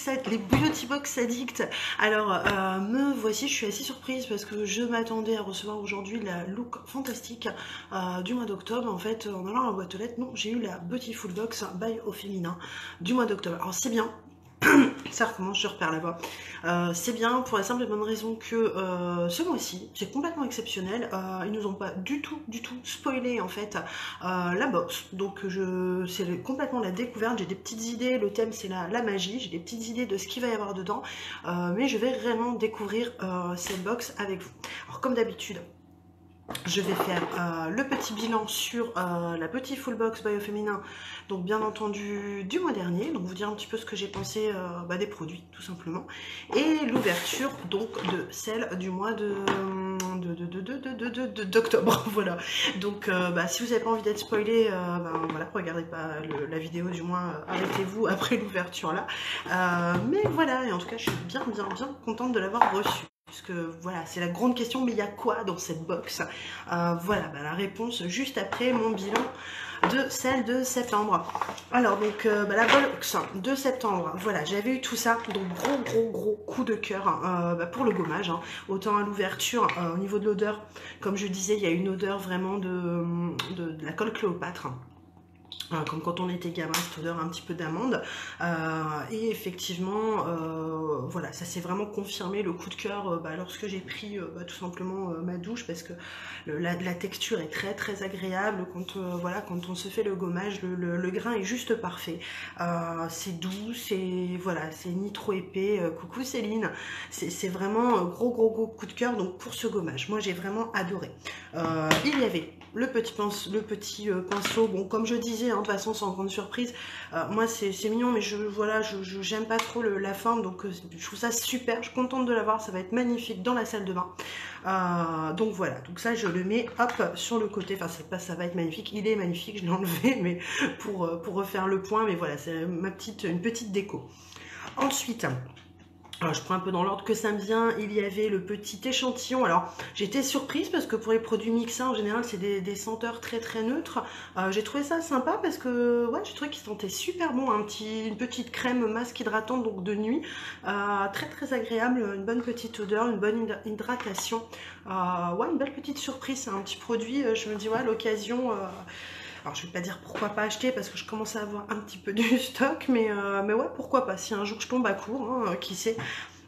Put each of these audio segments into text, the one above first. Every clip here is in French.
les Beauty Box Addict. Alors, me voici, je suis assez surprise parce que je m'attendais à recevoir aujourd'hui la look fantastique du mois d'octobre. En fait, en allant à la boîte aux lettres, non, j'ai eu la Beautiful Box by Au Féminin du mois d'octobre. Alors, c'est bien. Ça recommence, je repère la voix. C'est bien pour la simple et bonne raison que ce mois-ci, c'est complètement exceptionnel. Ils nous ont pas du tout spoilé en fait la box. Donc c'est complètement la découverte. J'ai des petites idées. Le thème c'est la magie. J'ai des petites idées de ce qu'il va y avoir dedans. Mais je vais vraiment découvrir cette box avec vous. Alors comme d'habitude, je vais faire le petit bilan sur la Beautiful Box by Au Féminin, donc bien entendu du mois dernier, donc vous dire un petit peu ce que j'ai pensé des produits tout simplement, et l'ouverture donc de celle du mois d'octobre. Voilà, donc si vous n'avez pas envie d'être spoilé, voilà, regardez pas la vidéo, du moins arrêtez-vous après l'ouverture là, mais voilà, et en tout cas je suis bien contente de l'avoir reçue. Parce que voilà, c'est la grande question, mais il y a quoi dans cette box? Voilà, la réponse juste après mon bilan de celle de septembre. Alors donc la box de septembre, voilà, j'avais eu tout ça, donc gros coup de cœur pour le gommage, hein. Autant à l'ouverture, au niveau de l'odeur, comme je disais, il y a une odeur vraiment de la colle Cléopâtre. Comme quand on était gamin, cette odeur un petit peu d'amande, et effectivement voilà, ça s'est vraiment confirmé, le coup de cœur lorsque j'ai pris tout simplement ma douche, parce que la texture est très agréable quand voilà, quand on se fait le gommage, le grain est juste parfait, c'est doux, c'est voilà, c'est ni trop épais, coucou Céline, c'est vraiment gros coup de cœur donc pour ce gommage. Moi j'ai vraiment adoré. Il y avait le petit pinceau, bon comme je disais, hein, de toute façon sans grande surprise, moi c'est mignon, mais j'aime pas trop la forme, donc je trouve ça super, je suis contente de l'avoir, ça va être magnifique dans la salle de bain. Donc voilà, donc ça je le mets hop sur le côté, enfin ça va être magnifique, il est magnifique, je l'ai enlevé mais pour refaire le point, mais voilà, c'est une petite déco. Ensuite, alors, je prends un peu dans l'ordre que ça me vient, il y avait le petit échantillon. Alors j'étais surprise parce que pour les produits mixins en général c'est des senteurs très neutres. J'ai trouvé ça sympa parce que ouais, j'ai trouvé qu'il sentait super bon, une petite crème masque hydratante donc de nuit, très agréable, une bonne petite odeur, une bonne hydratation, ouais, une belle petite surprise, c'est un petit produit, je me dis ouais, l'occasion. Alors je vais pas dire pourquoi pas acheter parce que je commence à avoir un petit peu du stock, mais ouais, pourquoi pas, si un jour je tombe à court, hein, qui sait.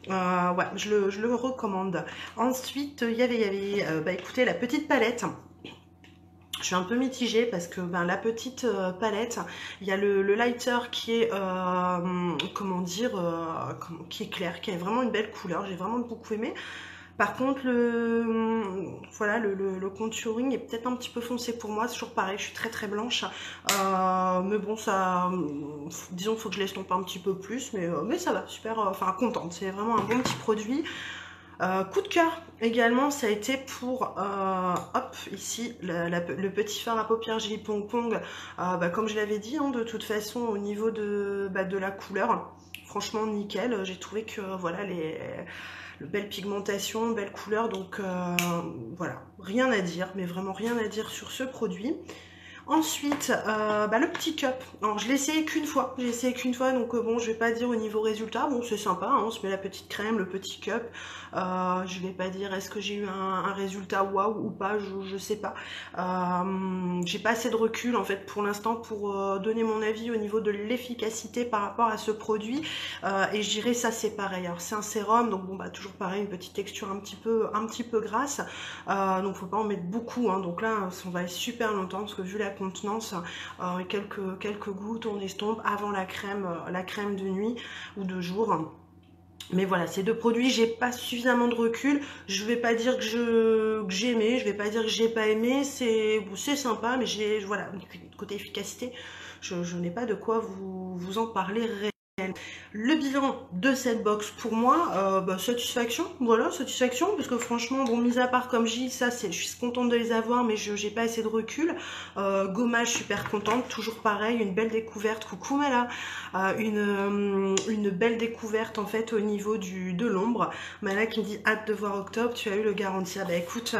Ouais, je le recommande. Ensuite il y avait écoutez, la petite palette. Je suis un peu mitigée parce que la petite palette, il y a le lighter qui est comment dire, qui est clair, qui a vraiment une belle couleur, j'ai vraiment beaucoup aimé. Par contre, voilà, le contouring est peut-être un petit peu foncé pour moi, c'est toujours pareil, je suis très blanche, mais bon, ça, disons, faut que je l'estompe un petit peu plus, mais ça va, super, enfin contente, c'est vraiment un bon petit produit. Coup de cœur également, ça a été pour hop, ici le petit fard à paupières Jelly Pong Pong, comme je l'avais dit, hein, de toute façon au niveau de la couleur, franchement nickel, j'ai trouvé que voilà, belle pigmentation, belle couleur, donc voilà, rien à dire, mais vraiment rien à dire sur ce produit. Ensuite, le petit cup. Alors je l'ai essayé qu'une fois, donc bon, je vais pas dire au niveau résultat, bon c'est sympa, hein, on se met la petite crème, le petit cup, je vais pas dire est-ce que j'ai eu un résultat waouh ou pas, je sais pas. J'ai pas assez de recul en fait pour l'instant pour donner mon avis au niveau de l'efficacité par rapport à ce produit, et je dirais ça c'est pareil. Alors c'est un sérum, donc bon toujours pareil, une petite texture un petit peu grasse, donc faut pas en mettre beaucoup, hein, donc là ça va être super longtemps parce que vu la contenance, quelques gouttes on estompe avant la crème de nuit ou de jour. Mais voilà, ces deux produits, j'ai pas suffisamment de recul. Je vais pas dire que j'ai aimé, je vais pas dire que j'ai pas aimé. C'est sympa, mais voilà, côté efficacité, je n'ai pas de quoi vous en parler réellement. Le bilan de cette box pour moi, satisfaction, voilà, satisfaction, parce que franchement, bon, mis à part comme je dis, ça, je suis contente de les avoir, mais j'ai pas assez de recul. Gommage, super contente, toujours pareil, une belle découverte, coucou Mala, une belle découverte en fait au niveau de l'ombre. Mala qui me dit hâte de voir octobre, tu as eu le garantie. Ah bah écoute,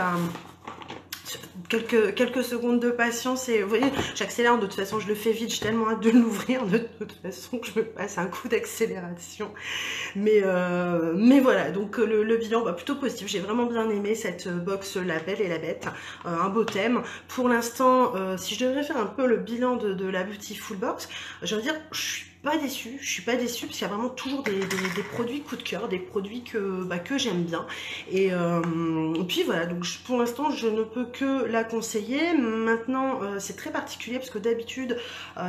quelques secondes de patience et vous voyez, j'accélère, de toute façon je le fais vite, j'ai tellement hâte de l'ouvrir de toute façon que je me passe un coup d'accélération. Mais voilà, donc le bilan plutôt positif, j'ai vraiment bien aimé cette box La Belle et la Bête, un beau thème. Pour l'instant, si je devrais faire un peu le bilan de la Beautiful Box, je veux dire, je suis pas déçue parce qu'il y a vraiment toujours des produits coup de cœur, des produits que j'aime bien. Et puis voilà, donc pour l'instant je ne peux que la conseiller. Maintenant c'est très particulier parce que d'habitude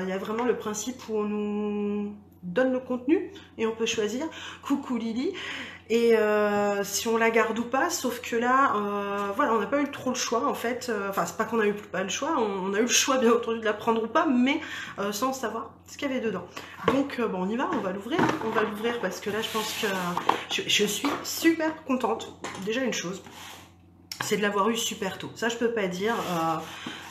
il y a vraiment le principe où on nous donne le contenu et on peut choisir. Coucou Lily. Et si on la garde ou pas, sauf que là, voilà, on n'a pas eu trop le choix en fait. Enfin, c'est pas qu'on a eu pas le choix, on a eu le choix bien entendu de la prendre ou pas, mais sans savoir ce qu'il y avait dedans. Donc bon, on y va, on va l'ouvrir parce que là, je pense que je suis super contente. Déjà une chose, c'est de l'avoir eu super tôt. Ça, je peux pas dire.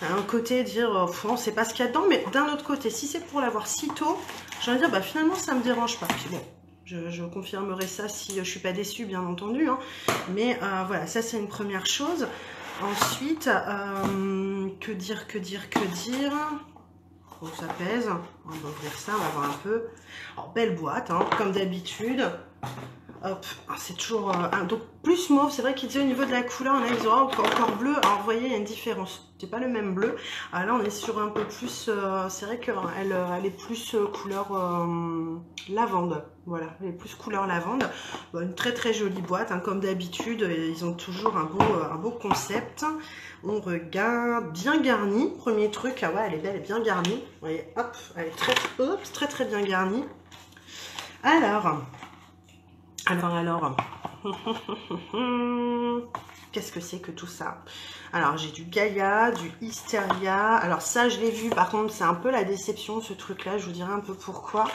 Un côté dire, on sait pas ce qu'il y a dedans, mais d'un autre côté, si c'est pour l'avoir si tôt, je vais dire, finalement, ça me dérange pas. Puis bon. Je confirmerai ça si je suis pas déçue, bien entendu. Hein. Mais voilà, ça c'est une première chose. Ensuite, que dire oh, ça pèse. On va ouvrir ça, on va voir un peu. Alors, belle boîte, hein, comme d'habitude. Hop, c'est toujours donc plus mauve. C'est vrai qu'il disait au niveau de la couleur, on a ils auront encore bleu. Alors vous voyez, il y a une différence. C'est pas le même bleu. Là, on est sur un peu plus. C'est vrai qu'elle elle est plus couleur lavande. Voilà, elle est plus couleur lavande. Bon, une très très jolie boîte, hein, comme d'habitude. Ils ont toujours un beau concept. On regarde, bien garnie. Premier truc, ah ouais, elle est belle, elle est bien garnie. Vous voyez, hop, elle est très bien garnie. Alors. Qu'est-ce que c'est que tout ça? Alors, j'ai du Gaïa, du Hysteria. Alors, ça, je l'ai vu. Par contre, c'est un peu la déception, ce truc-là. Je vous dirai un peu pourquoi.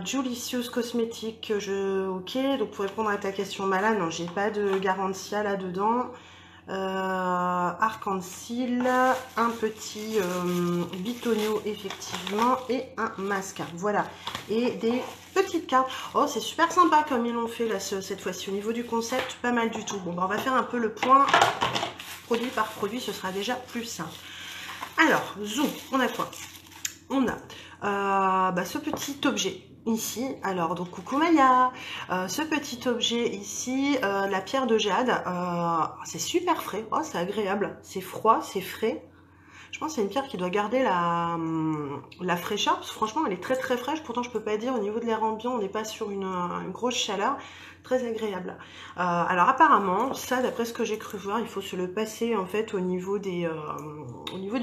Julicious Cosmétiques, ok. Donc, pour répondre à ta question, Mala, non, j'ai pas de Garantia là-dedans. Arc-en-Ciel, un petit bitonio effectivement et un masque, voilà, et des petites cartes. Oh, c'est super sympa comme ils l'ont fait là cette fois-ci au niveau du concept, pas mal du tout. Bon, on va faire un peu le point produit par produit, ce sera déjà plus simple. Alors, zoom, on a quoi? On a ce petit objet ici. Alors, donc coucou Maya, ce petit objet ici, la pierre de jade, c'est super frais, oh, c'est agréable, c'est froid, c'est frais. Je pense que c'est une pierre qui doit garder la fraîcheur, parce que franchement elle est très très fraîche. Pourtant je peux pas dire, au niveau de l'air ambiant on n'est pas sur une grosse chaleur, très agréable. Alors apparemment, ça d'après ce que j'ai cru voir, il faut se le passer en fait au niveau du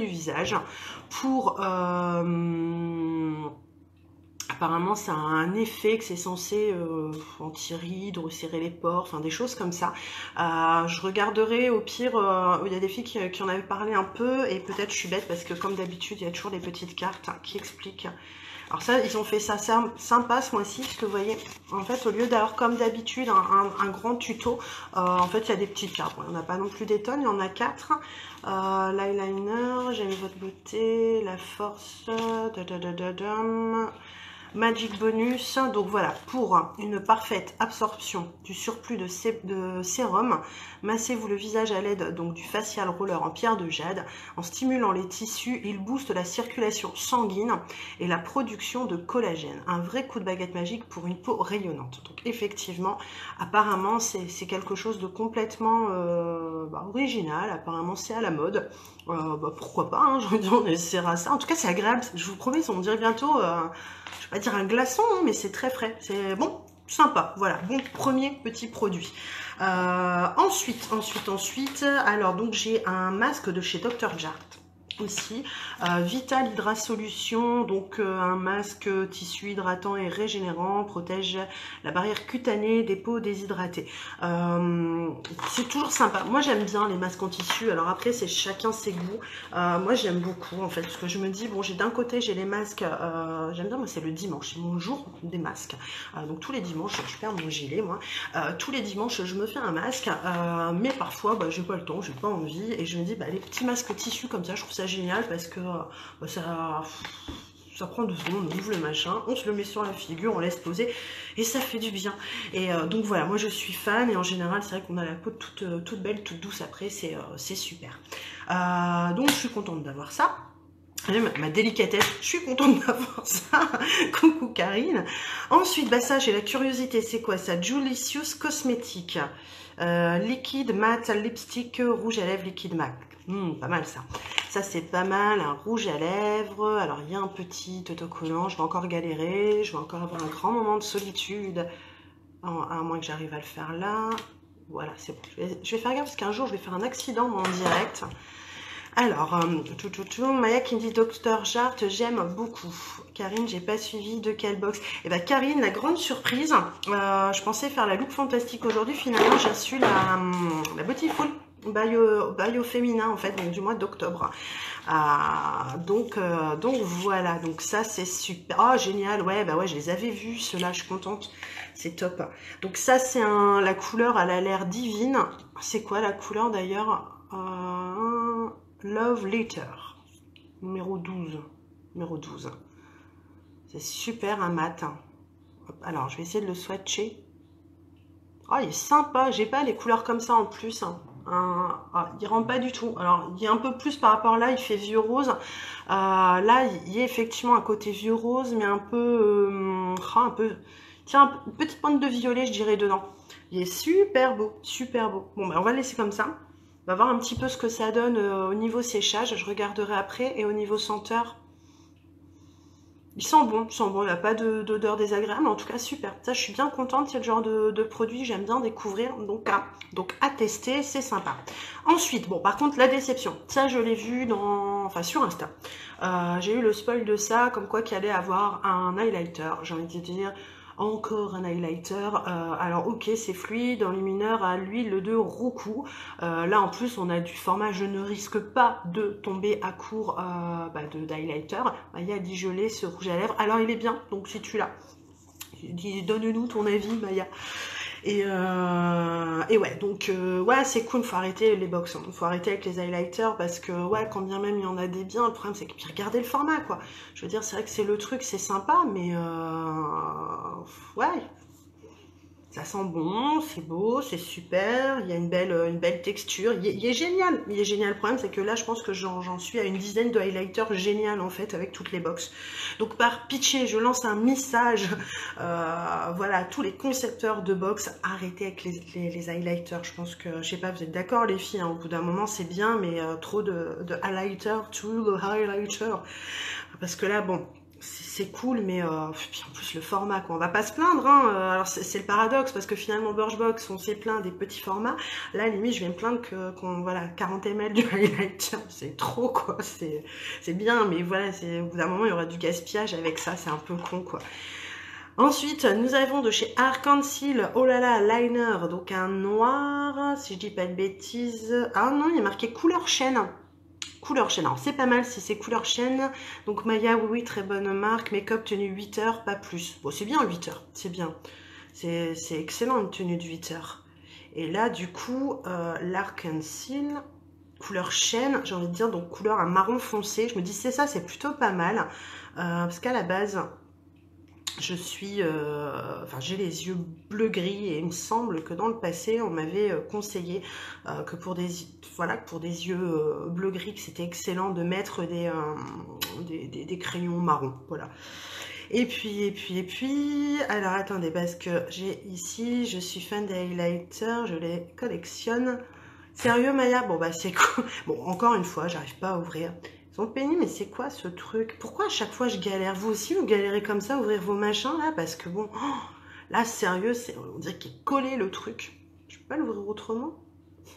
visage pour apparemment, ça a un effet que c'est censé anti-rides, resserrer les pores, enfin des choses comme ça. Je regarderai au pire, il y a des filles qui en avaient parlé un peu, et peut-être je suis bête parce que comme d'habitude, il y a toujours des petites cartes qui expliquent. Alors ça, ils ont fait ça sympa ce mois-ci, parce que vous voyez, en fait, au lieu d'avoir comme d'habitude un grand tuto, en fait, il y a des petites cartes. Bon, il n'y en a pas non plus des tonnes, il y en a 4. L'eyeliner, j'aime votre beauté, la force, Magic bonus, donc voilà, pour une parfaite absorption du surplus de sérum, massez-vous le visage à l'aide donc du facial roller en pierre de jade. En stimulant les tissus, il booste la circulation sanguine et la production de collagène. Un vrai coup de baguette magique pour une peau rayonnante. Donc effectivement, apparemment c'est quelque chose de complètement original, apparemment c'est à la mode. Pourquoi pas, hein, je veux dire, on essaiera ça. En tout cas c'est agréable, je vous promets, on dirait bientôt... je vais pas dire un glaçon, hein, mais c'est très frais. C'est bon, sympa. Voilà, bon premier petit produit. Ensuite, alors donc j'ai un masque de chez Dr. Jart aussi, Vital Hydra Solution, donc un masque tissu hydratant et régénérant, protège la barrière cutanée des peaux déshydratées. C'est toujours sympa, moi j'aime bien les masques en tissu, alors après c'est chacun ses goûts. Moi j'aime beaucoup en fait, parce que je me dis, bon, d'un côté j'ai les masques, j'aime bien, moi c'est le dimanche, c'est mon jour des masques, donc tous les dimanches, je perds mon gilet moi, tous les dimanches je me fais un masque, mais parfois j'ai pas le temps, j'ai pas envie, et je me dis les petits masques tissu comme ça, je trouve ça génial parce que ça Ça prend 2 secondes, on ouvre le machin, on se le met sur la figure, on laisse poser et ça fait du bien. Et donc voilà, moi je suis fan et en général c'est vrai qu'on a la peau toute belle, toute douce après, c'est super. Donc je suis contente d'avoir ça. Ma délicatesse, je suis contente d'avoir ça. Coucou Karine. Ensuite, bah ça j'ai la curiosité, c'est quoi ça? Julicious Cosmétiques. Liquide mat lipstick rouge à lèvres liquide mat. Pas mal ça. Ça c'est pas mal, un rouge à lèvres. Alors il y a un petit autocollant, je vais encore galérer, je vais encore avoir un grand moment de solitude. À moins que j'arrive à le faire là. Voilà, c'est bon. Je vais faire gaffe parce qu'un jour je vais faire un accident en direct. Alors, Maya qui me dit Dr. Jart, j'aime beaucoup. Karine, j'ai pas suivi de quelle box. Et bah Karine, la grande surprise, je pensais faire la look fantastique aujourd'hui, finalement j'ai reçu la Beautiful Bio féminin en fait, donc du mois d'octobre. Donc voilà, donc ça c'est super. Oh génial, ouais, bah ouais, je les avais vus, ceux-là, je suis contente, c'est top. Donc ça c'est la couleur, elle a l'air divine. C'est quoi la couleur d'ailleurs? Love Letter, numéro 12. Numéro 12. C'est super un mat. Hop, alors, je vais essayer de le swatcher. Oh, il est sympa. J'ai pas les couleurs comme ça en plus. Il rend pas du tout. Alors, il y a un peu plus par rapport là, il fait vieux rose. Là, il y a effectivement un côté vieux rose, mais un peu... tiens, une petite pointe de violet, je dirais, dedans. Il est super beau, super beau. Bon, ben, on va le laisser comme ça. On va voir un petit peu ce que ça donne au niveau séchage. Je regarderai après. Et au niveau senteur, il sent bon. Il n'y a pas d'odeur désagréable. En tout cas, super. Ça, je suis bien contente. C'est le genre de produit que j'aime bien découvrir. Donc à tester, c'est sympa. Ensuite, bon, par contre, la déception. Ça, je l'ai vu sur Insta. J'ai eu le spoil de ça, comme quoi qu'il allait avoir un highlighter. J'ai envie de dire... Encore un highlighter, alors ok c'est fluide, en lumineur à l'huile de Roku, là en plus on a du format je ne risque pas de tomber à court d'highlighter, il y a dit gelé ce rouge à lèvres, alors il est bien, donc si tu l'as, donne-nous ton avis Maya. Et ouais, donc ouais c'est cool, faut arrêter les box, hein. Faut arrêter avec les highlighters parce que ouais quand bien même il y en a des biens, le problème c'est que puis regardez le format quoi. Je veux dire c'est vrai que c'est le truc, c'est sympa mais ouais. Ça sent bon, c'est beau, c'est super, il y a une belle texture, il est génial, il est génial. Le problème c'est que là je pense que j'en suis à une dizaine de highlighters génial en fait avec toutes les box. Donc par pitié, je lance un message, voilà, tous les concepteurs de box, arrêtez avec les highlighters. Je pense que, je sais pas, vous êtes d'accord les filles, hein, au bout d'un moment c'est bien, mais trop de highlighter, tout le highlighter. Parce que là, bon... c'est cool, mais puis en plus le format, quoi. On va pas se plaindre, hein. Alors c'est le paradoxe, parce que finalement Birchbox, on s'est plaint des petits formats. Là, limite, je vais me plaindre qu'on voilà, 40 ml du highlighter, c'est trop, quoi. C'est bien, mais voilà, au bout d'un moment, il y aura du gaspillage avec ça, c'est un peu con, quoi. Ensuite, nous avons de chez Arc-en-Ciel, oh là là, liner, donc un noir, si je dis pas de bêtises. Ah non, il est marqué couleur chêne. Couleur chêne, alors c'est pas mal si c'est couleur chêne. Donc Maya, oui, très bonne marque. Make-up tenue 8 heures, pas plus. Bon, c'est bien 8 heures, c'est bien. C'est excellent une tenue de 8 heures. Et là, du coup, l'Arc-en-Ciel, couleur chêne, j'ai envie de dire, donc couleur un marron foncé. Je me dis, c'est ça, c'est plutôt pas mal. Parce qu'à la base, je suis, j'ai les yeux bleu-gris et il me semble que dans le passé, on m'avait conseillé que pour des yeux bleu-gris, que c'était excellent de mettre des crayons marrons, voilà. Et puis, alors attendez, parce que j'ai ici, je suis fan des highlighters, je les collectionne. Sérieux Maya? Bon bah c'est cool. Bon, encore une fois, j'arrive pas à ouvrir. Ils sont pénibles, mais c'est quoi ce truc? Pourquoi à chaque fois je galère? Vous aussi, vous galérez comme ça, ouvrir vos machins là? Parce que bon, là, sérieux, on dirait qu'il est collé le truc. Je peux pas l'ouvrir autrement?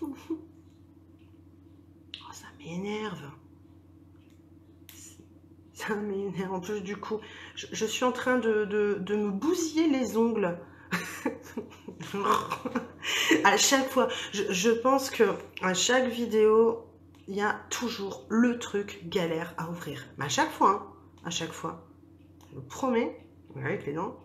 Oh, ça m'énerve. Ça m'énerve. En plus, du coup, je suis en train de me bousiller les ongles. À chaque fois, je pense que à chaque vidéo, il y a toujours le truc galère à ouvrir. Mais à chaque fois, hein, à chaque fois. Je vous promets, avec les dents.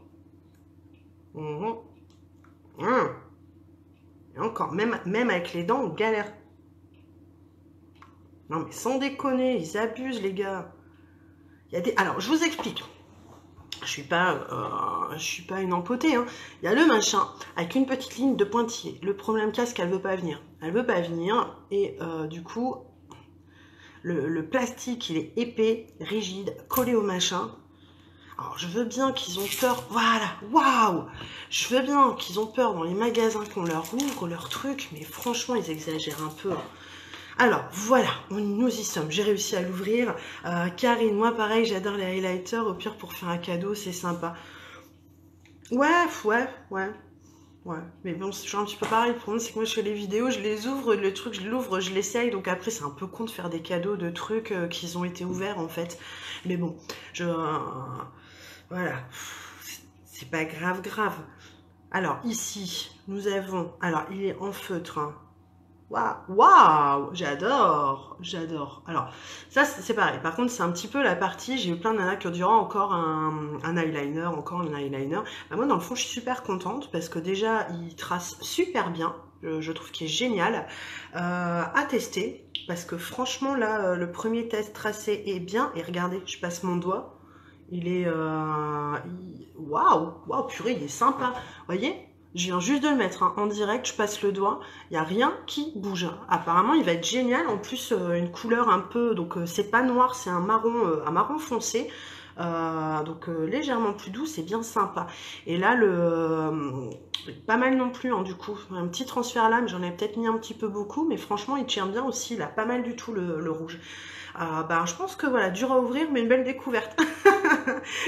Et encore, même avec les dents, on galère. Non mais sans déconner, ils abusent les gars. Il y a des... Alors, je vous explique. Je suis pas une empotée, hein. Il y a le machin avec une petite ligne de pointillés. Le problème qu'il y a, c'est qu'elle veut pas venir. Elle veut pas venir et du coup, le plastique, il est épais, rigide, collé au machin. Alors, je veux bien qu'ils ont peur. Voilà, waouh! Je veux bien qu'ils ont peur dans les magasins qu'on leur ouvre leur truc, mais franchement, ils exagèrent un peu. Alors, voilà, nous y sommes. J'ai réussi à l'ouvrir. Karine, moi, pareil, j'adore les highlighters. Au pire, pour faire un cadeau, c'est sympa. Ouais. Mais bon, c'est toujours un petit peu pareil. Le problème, c'est que moi, je fais les vidéos, je les ouvre, le truc, je l'ouvre, je l'essaye. Donc après, c'est un peu con de faire des cadeaux de trucs qui ont été ouverts, en fait. Mais bon, voilà. C'est pas grave. Alors, ici, nous avons... Alors, il est en feutre, hein. Waouh, j'adore. Alors, ça, c'est pareil. Par contre, c'est un petit peu la partie... J'ai eu plein de nanas qui ont dit, oh, encore un eyeliner, encore un eyeliner. Bah, moi, dans le fond, je suis super contente parce que déjà, il trace super bien. Je trouve qu'il est génial à tester. Parce que franchement, là, le premier test tracé est bien. Et regardez, je passe mon doigt. Il est... Waouh, purée, il est sympa. Vous voyez ? Je viens juste de le mettre hein, en direct, je passe le doigt, il n'y a rien qui bouge. Apparemment, il va être génial. En plus, une couleur un peu, donc c'est pas noir, c'est un marron foncé. Donc légèrement plus doux, c'est bien sympa. Et là, pas mal non plus, hein, du coup. Un petit transfert là, mais j'en ai peut-être mis un petit peu beaucoup. Mais franchement, il tient bien aussi, il a pas mal du tout le rouge. Je pense que voilà, dur à ouvrir, mais une belle découverte.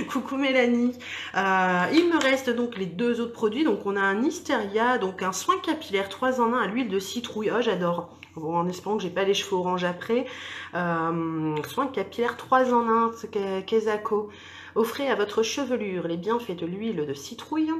Coucou Mélanie. Il me reste donc les deux autres produits. Donc on a un Hysteria, donc un soin capillaire 3 en 1 à l'huile de citrouille. Oh, j'adore. Bon, en espérant que j'ai pas les cheveux orange après. Soin capillaire 3 en 1, Kezako. Offrez à votre chevelure les bienfaits de l'huile de citrouille.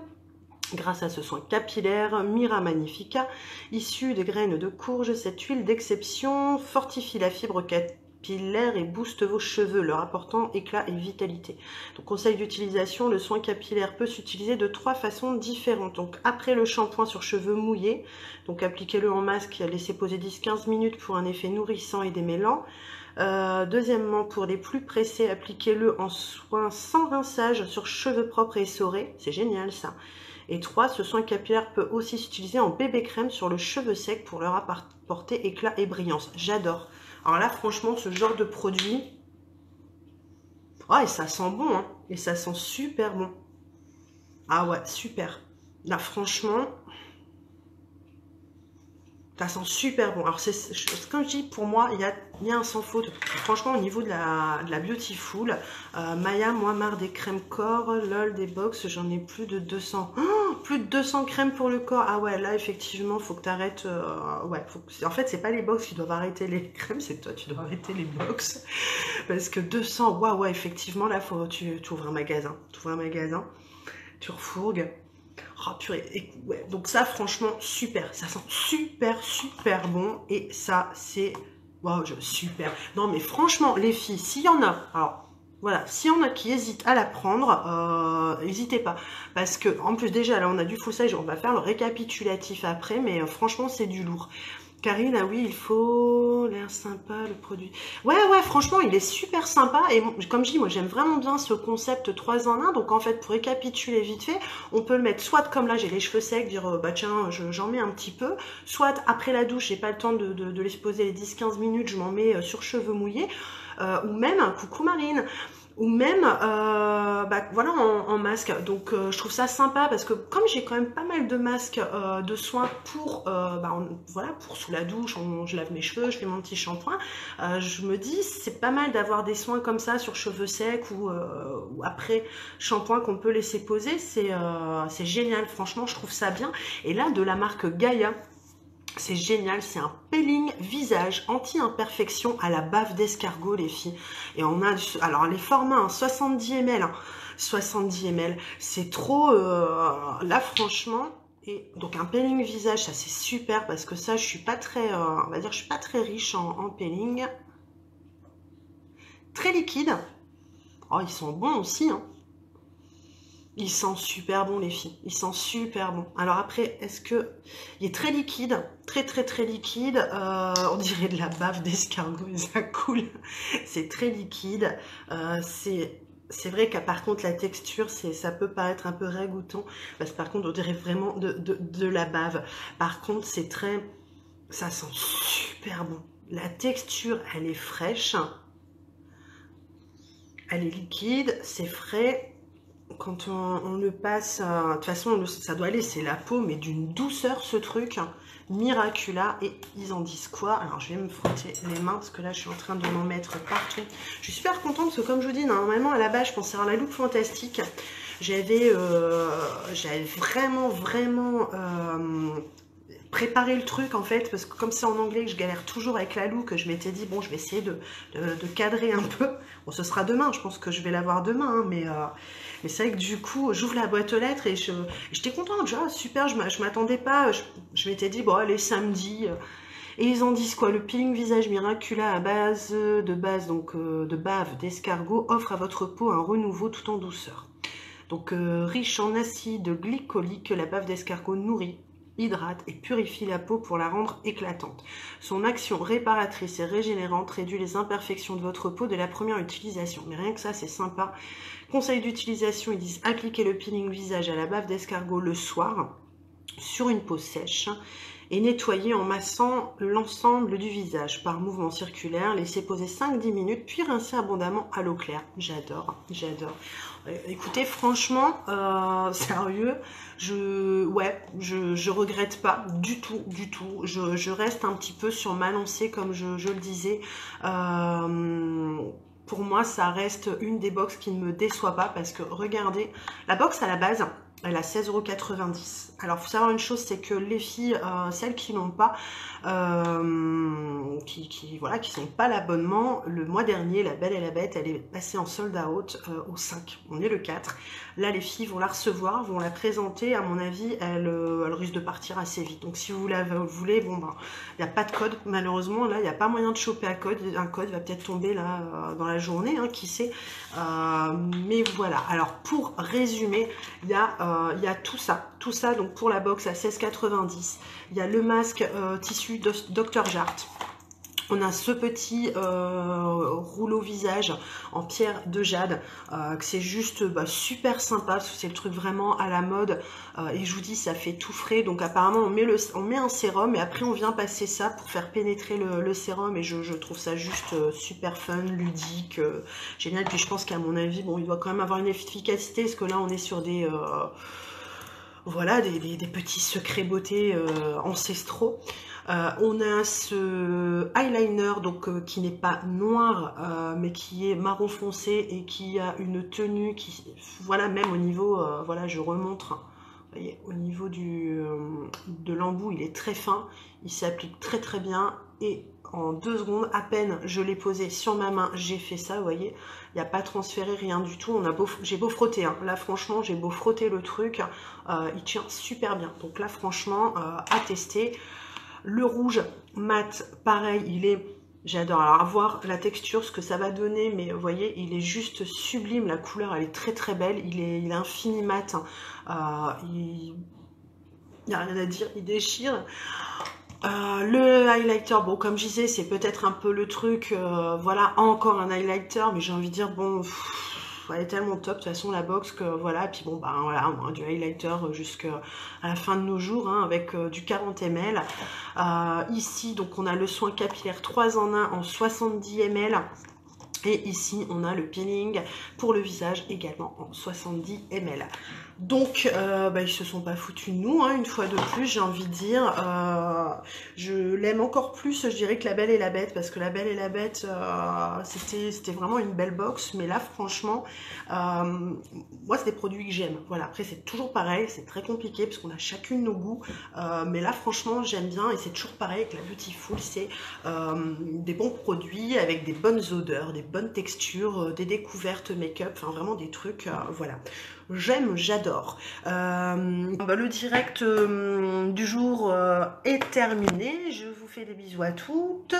Grâce à ce soin capillaire Mira Magnifica, issu des graines de courge, cette huile d'exception fortifie la fibre capillaire et booste vos cheveux, leur apportant éclat et vitalité. Donc, conseil d'utilisation, le soin capillaire peut s'utiliser de 3 façons différentes. Donc, après le shampoing sur cheveux mouillés, donc appliquez-le en masque, laissez poser 10-15 minutes pour un effet nourrissant et démêlant. Deuxièmement, pour les plus pressés, appliquez-le en soin sans rinçage sur cheveux propres et essorés. C'est génial ça. Et 3, ce soin capillaire peut aussi s'utiliser en bébé crème sur le cheveu sec pour leur apporter éclat et brillance. J'adore. Alors là, franchement, ce genre de produit... Oh, et ça sent bon, hein. Et ça sent super bon. Ah ouais, super. Là, franchement... Ça sent super bon. Alors, comme je dis, pour moi, il y a un sans faute. Franchement, au niveau de la Beautiful, Maya, moi, marre des crèmes corps, lol, des box, j'en ai plus de 200. Oh, plus de 200 crèmes pour le corps. Ah ouais, là, effectivement, faut que tu arrêtes. Ouais, en fait, c'est pas les box qui doivent arrêter les crèmes, c'est toi, tu dois arrêter les box. Parce que 200, ouais, effectivement, là, tu ouvres un magasin. Tu refourgues. Oh purée, ouais. Donc ça franchement super, ça sent super bon et ça c'est wow, super. Non mais franchement les filles, s'il y en a, alors voilà, s'il y en a qui hésitent à la prendre, n'hésitez pas parce que en plus déjà là on a du full size, on va faire le récapitulatif après, mais franchement c'est du lourd. Karine, ah oui, il faut l'air sympa, le produit. Ouais, franchement, il est super sympa. Et comme je dis, moi, j'aime vraiment bien ce concept 3 en 1. Donc, en fait, pour récapituler vite fait, on peut le mettre soit comme là, j'ai les cheveux secs, dire, bah tiens, j'en mets un petit peu. Soit après la douche, j'ai pas le temps de les poser les 10-15 minutes, je m'en mets sur cheveux mouillés. Ou même, coucou Marine. Ou même voilà en masque. Donc je trouve ça sympa parce que comme j'ai quand même pas mal de masques de soins pour voilà, pour sous la douche, je lave mes cheveux, je fais mon petit shampoing, je me dis c'est pas mal d'avoir des soins comme ça sur cheveux secs ou après shampoing qu'on peut laisser poser. C'est génial, franchement je trouve ça bien. Et là de la marque Gaia, c'est génial, c'est un peeling visage anti-imperfection à la bave d'escargot les filles. Et on a, alors les formats, hein, 70 ml, 70 ml, c'est trop, là franchement, et donc un peeling visage, ça c'est super parce que ça je suis pas très, on va dire je suis pas très riche en peeling. Très liquide, oh ils sont bons aussi, hein. Il sent super bon les filles, il sent super bon. Alors après, est-ce que... Il est très liquide, très liquide. On dirait de la bave d'escargot et ça coule. C'est très liquide. C'est vrai qu'à par contre la texture, ça peut paraître un peu ragoûtant. Parce que par contre, on dirait vraiment de la bave. Par contre, c'est très... Ça sent super bon. La texture, elle est fraîche. Elle est liquide, c'est frais. Quand on le passe, de toute façon, ça doit aller, c'est la peau, mais d'une douceur, ce truc. Miracula. Et ils en disent quoi? Alors, je vais me frotter les mains, parce que là, je suis en train de m'en mettre partout. Je suis super contente, parce que comme je vous dis, normalement, à la base, je pensais avoir la Look Fantastique. J'avais vraiment préparer le truc en fait, parce que comme c'est en anglais que je galère toujours avec la look, je m'étais dit bon, je vais essayer de cadrer un peu. Bon, ce sera demain, je pense que je vais l'avoir demain, hein, mais c'est vrai que du coup j'ouvre la boîte aux lettres et j'étais contente, genre super, je m'attendais pas, je m'étais dit bon allez samedi. Et ils en disent quoi? Le peeling visage Miracula à base donc de bave d'escargot offre à votre peau un renouveau tout en douceur. Donc riche en acide glycolique, la bave d'escargot nourrit, hydrate et purifie la peau pour la rendre éclatante. Son action réparatrice et régénérante réduit les imperfections de votre peau dès la première utilisation. Mais rien que ça, c'est sympa. Conseil d'utilisation, ils disent appliquer le peeling visage à la bave d'escargot le soir sur une peau sèche et nettoyer en massant l'ensemble du visage par mouvement circulaire. Laissez poser 5-10 minutes puis rincer abondamment à l'eau claire. J'adore, j'adore. Écoutez, franchement, sérieux, je regrette pas du tout, du tout. Je reste un petit peu sur ma lancée, comme je le disais. Pour moi, ça reste une des box qui ne me déçoit pas parce que, regardez, la box à la base, elle a 16,90 €. Alors, il faut savoir une chose, c'est que les filles, celles qui n'ont pas, qui sont pas l'abonnement, le mois dernier, La Belle et la Bête, elle est passée en sold out au 5. On est le 4. Là, les filles vont la recevoir, vont la présenter. À mon avis, elle risque de partir assez vite. Donc, si vous la voulez, bon, ben, il n'y a pas de code. Malheureusement, là, il n'y a pas moyen de choper un code. Un code va peut-être tomber là dans la journée, hein, qui sait. Mais voilà. Alors, pour résumer, il y a tout ça. Donc, pour la box à 16,90 €, il y a le masque tissu Dr. Jart. On a ce petit rouleau visage en pierre de jade, que c'est juste super sympa, parce que c'est le truc vraiment à la mode. Et je vous dis, ça fait tout frais. Donc apparemment, on met un sérum et après on vient passer ça pour faire pénétrer le sérum. Et je trouve ça juste super fun, ludique, génial. Puis je pense qu'à mon avis, bon, il doit quand même avoir une efficacité, parce que là, on est sur des... voilà, des petits secrets beauté ancestraux. On a ce eyeliner donc qui n'est pas noir mais qui est marron foncé et qui a une tenue qui, voilà, même au niveau, voilà, je remontre, vous voyez, au niveau de l'embout, il est très fin, il s'applique très bien et en 2 secondes à peine je l'ai posé sur ma main, j'ai fait ça, vous voyez, il n'y a pas transféré rien du tout. J'ai beau frotter, hein. Là franchement j'ai beau frotter le truc, il tient super bien. Donc là franchement à tester. Le rouge mat, pareil, il est... J'adore. Alors, à voir la texture, ce que ça va donner, mais vous voyez, il est juste sublime. La couleur, elle est très belle. Il est infini mat. Il n'y a rien à dire, il déchire. Le highlighter, bon, comme je disais, c'est peut-être un peu le truc. Voilà, encore un highlighter, mais j'ai envie de dire, bon... elle est tellement top de toute façon la box que voilà. Et puis bon, ben voilà, on a du highlighter jusqu'à la fin de nos jours, hein, avec du 40 ml. Ici donc on a le soin capillaire 3 en 1 en 70 ml. Et ici on a le peeling pour le visage également en 70 ml. Donc ils se sont pas foutus de nous, hein, une fois de plus, j'ai envie de dire. Je l'aime encore plus, je dirais, que La Belle et la Bête, parce que La Belle et la Bête, c'était vraiment une belle box. Mais là franchement, moi c'est des produits que j'aime. Voilà, après c'est toujours pareil, c'est très compliqué parce qu'on a chacune nos goûts. Mais là franchement j'aime bien, et c'est toujours pareil avec la Beautiful, c'est des bons produits avec des bonnes odeurs, des bonnes textures, des découvertes make-up, enfin vraiment des trucs, voilà. J'aime, j'adore. Le direct du jour est terminé. Je vous fais des bisous à toutes.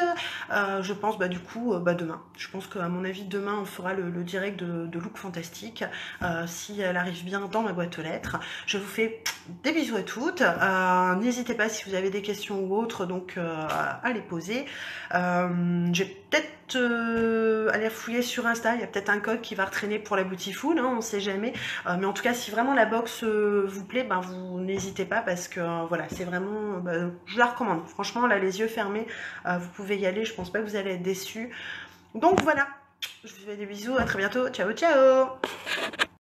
Je pense du coup demain. Je pense qu'à mon avis demain on fera le direct de Look Fantastique si elle arrive bien dans ma boîte aux lettres. Je vous fais des bisous à toutes. N'hésitez pas si vous avez des questions ou autres donc à les poser. J'ai peut-être aller fouiller sur Insta, il y a peut-être un code qui va retraîner pour la Beautiful, hein, on sait jamais. Mais en tout cas, si vraiment la box vous plaît, vous n'hésitez pas parce que voilà, c'est vraiment, je la recommande. Franchement, là, les yeux fermés, vous pouvez y aller. Je pense pas que vous allez être déçus. Donc voilà, je vous fais des bisous, à très bientôt. Ciao, ciao.